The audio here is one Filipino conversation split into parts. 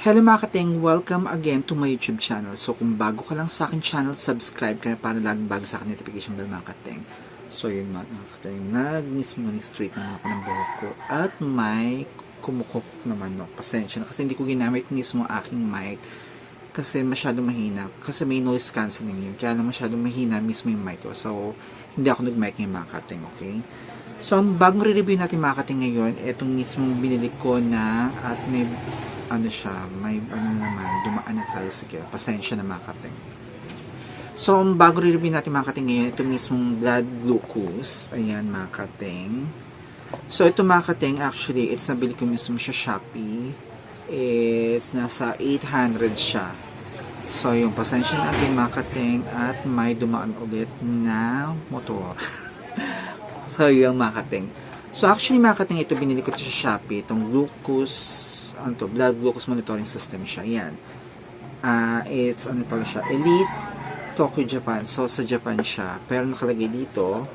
Hello mga kating, welcome again to my YouTube channel. So kung bago ka lang sa akin channel, subscribe ka na para laging bago sa akin notification bell mga kating. So yun mga kating, nag-mismo straight na ako ng buhok ko at may kumukok naman no. Pasensya na kasi hindi ko ginamit mismo aking mic kasi masyadong mahina. Kasi may noise cancelling yun. Kaya lang masyadong mahina mismo yung mic ko. So hindi ako nag-mic ngayon mga kating, okay? So ang bagong re-review natin mga kating ngayon, itong mismong binili ko na at may may dumaan na tricycle. Pasensya na mga kating. So, ang bago review natin mga kating ngayon, ito mismong blood glucose. Ayan mga kating. So, ito mga kating, actually, it's nabili ko mismo siya Shopee. It's nasa 800 siya. So, yung pasensya natin mga kating at may dumaan ulit na motor. So, yung mga kating. So, actually mga kating, ito binili ko ito sa Shopee. Itong glucose blood glucose monitoring system siya. Yan. It's pala siya? Elite Tokyo, Japan. So, sa Japan siya. Pero nakalagay dito,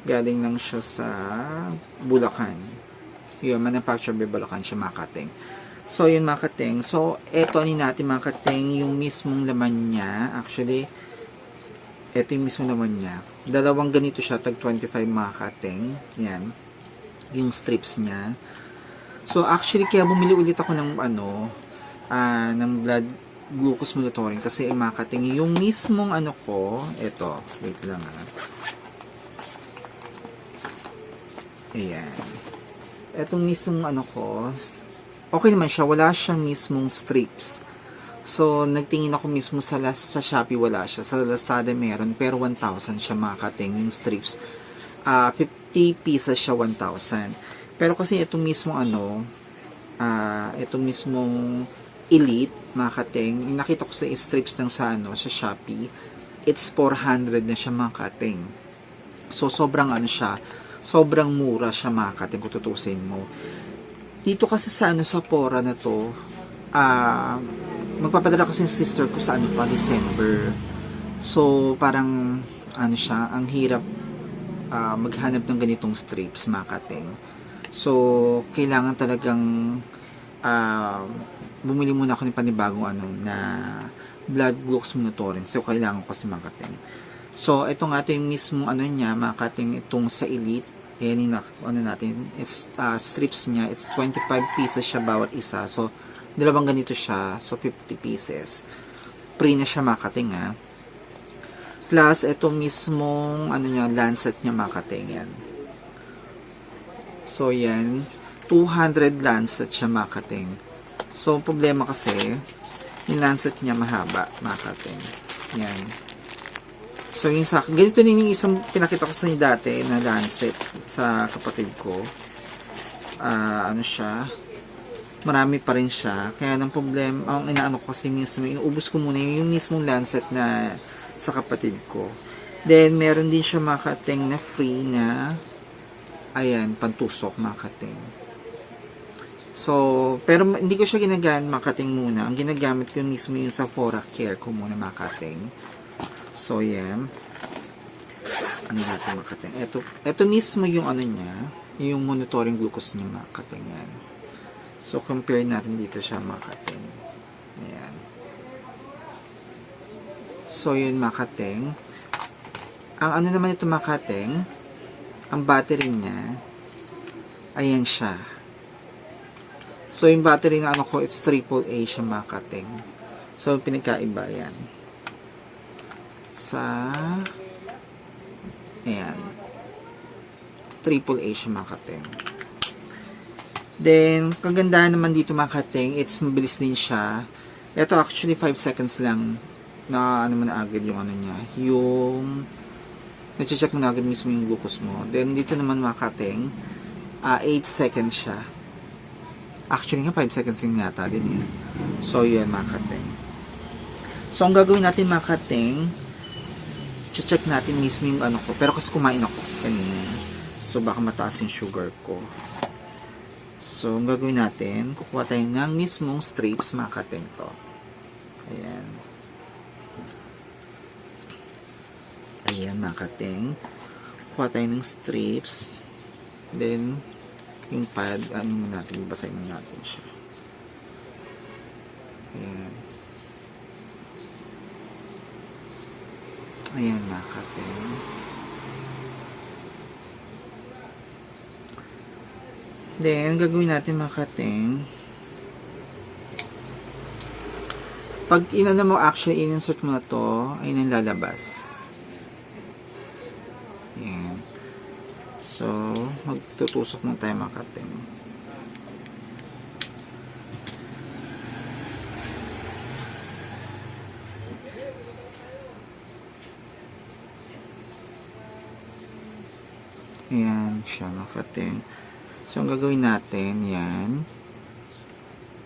galing lang siya sa Bulacan. Yun, manufactured by Bulacan siya mga kating. So, yun mga kating. So, eto natin mga kating, yung mismong laman niya. Actually, eto yung mismong laman niya. Dalawang ganito siya, tag 25 mga kating. Yan. Yung strips niya. So, actually, kaya bumili ulit ako ng ng blood glucose monitoring kasi mga kating, yung mismong ko, eto, wait lang ayan. Etong mismong ko, okay naman siya, wala siyang mismong strips. So, nagtingin ako mismo sa Shopee, wala siya. Sa Lazada meron, pero 1,000 siya mga kating, yung strips. 50 pieces siya, 1,000. Pero kasi itong mismong itong mismong Elite, mga kating, nakita ko sa strips ng sa Shopee, it's 400 na siya mga kating. So, sobrang sobrang mura siya mga kating, kung tutusin mo. Dito kasi sa sa Pora na to, magpapadala kasi yung sister ko sa pa, December. So, parang, siya, ang hirap maghanap ng ganitong strips mga kating. So, kailangan talagang bumili muna ako ng panibagong na blood glucose monitoring. So, kailangan ko kasi mga kating. So, ito nga ito yung mismo niya, mga kating, itong sa Elite. Ayan yung natin, it's, strips niya, it's 25 pieces siya bawat isa. So, dalawang ganito siya. So, 50 pieces. Free na siya mga kating Plus, ito mismong niya, lancet niya mga kating yan. So, yan. 200 lancet siya mga kating. So, problema kasi, yung lancet niya mahaba mga kating. Yan. So, yung sa ganito din yung isang pinakita ko sa inyo dati na lancet sa kapatid ko. Siya. Marami pa rin siya. Kaya ng problema, ang inaano ko kasi mismo, inuubos ko muna yung mismong lancet na sa kapatid ko. Then, meron din siya mga kating na free na ayan, pantusok mga kating. So, pero hindi ko siya ginagamit mga kating muna. Ang ginagamit ko mismo yung sa Fora Care ko muna mga kating. So, yan. Natin mga kating. Ito mismo yung niya, yung monitoring glucose niya mga kating yan. So, compare natin dito siya mga kating. Ayan. So, yun mga kating. Ang naman ito mga kating, ang battery niya, ayan siya. So, yung battery na ko, it's AAA siya mga kating. So, pinagkaiba yan. Ayan. AAA siya mga kating. Then, kagandahan naman dito mga kating, it's mabilis din siya. Ito actually 5 seconds lang na na agad yung niya. Yung na-check mo na agad mismo yung glucose mo. Then, dito naman mga kating, 8 seconds siya. Actually nga, 5 seconds yung yata din yun. So, yun mga kating. So, ang gagawin natin mga kating, check natin mismo yung ko. Pero kasi kumain ako kasi kanina. So, baka mataas yung sugar ko. So, ang gagawin natin, kukuha tayo ng mismong strips mga kating to. Ayan. Ayan mga kating. Kuha tayo ng strips. Then, yung pad, natin, basahin natin siya. Ayan. Ayan mga kating. Then, gagawin natin mga kating. Pag inano mo, actually, in-insert mo na to, ay nang lalabas. Ayan. So, magtutusok mo tayo mga kating. Ayan siya mga kating. So, ang gagawin natin, yan.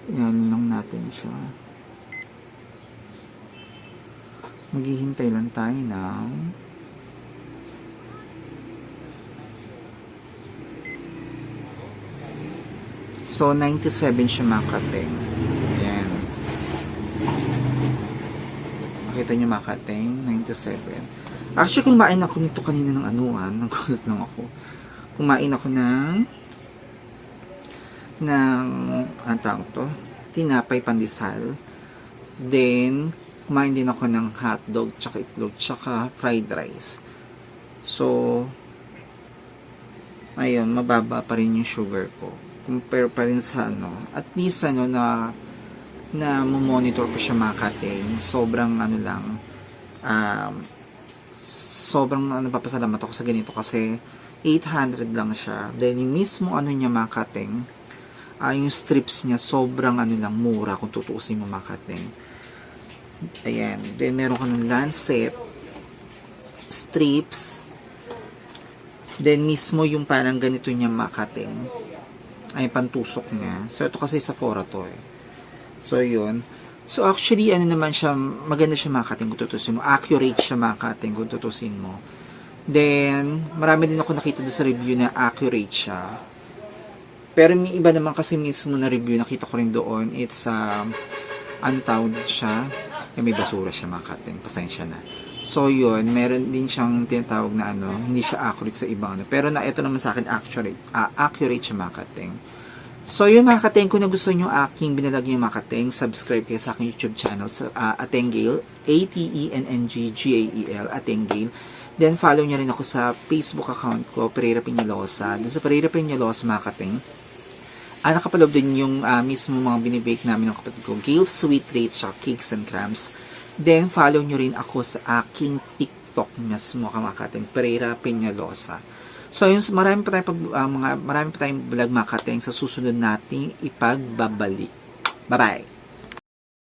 Yan lang natin siya. Maghihintay lang tayo ng so 97 siya mga kating. Ayan. Makita nyo mga kating, 97. Actually, kumain ako nito kanina ng anuan. Nagulat lang ako. Kumain ako ng ang tawag to? Tinapay pandesal. Then, kumain din ako ng hotdog, tsaka itlog, tsaka fried rice. So, ayun, mababa pa rin yung sugar ko. Compare pa rin sa ano. At least, ano, na monitor ko siya mga kating. Sobrang, ano lang, sobrang, napapasalamat ako sa ganito kasi 800 lang siya. Then, yung mismo, ano niya mga kating, yung strips niya, sobrang, ano lang, mura kung tutuusin mo mga kating. Ayan. Then, meron ka ng lancet, strips, then, mismo yung parang ganito niya makating. Ay, pantusok niya. So, ito kasi sa Sephora to eh. So, yun. So, actually, ano naman siya, maganda siya makating kung tutusin mo. Accurate siya makating kung tutusin mo. Then, marami din ako nakita doon sa review na accurate siya. Pero may iba naman kasi mismo na review, nakita ko rin doon. It's, ano tawag siya? May basura siya mga kating. Pasensya na. So, yun. Meron din siyang tinatawag na ano. Hindi siya accurate sa ibang ano. Pero ito naman sa akin, accurate siya mga kating. So, yun mga kating. Kung nagustuhan nyo aking binalag yung mga kating, subscribe kayo sa aking YouTube channel sa Atengail. Atengggael. Atengail. Then, follow nyo rin ako sa Facebook account ko, Pereira Peñalosa. Doon sa Pereira Peñalosa mga kating, nakapaloob din yung mismo mga binibake namin ng kapatid ko, Gail's Sweet Treats, Cakes and Crumbs. Then, follow nyo rin ako sa aking TikTok mismo, mga kating, Pereira Peñalosa. So, yun, marami pa tayong vlog mga kating sa susunod nating ipagbabalik. Bye-bye!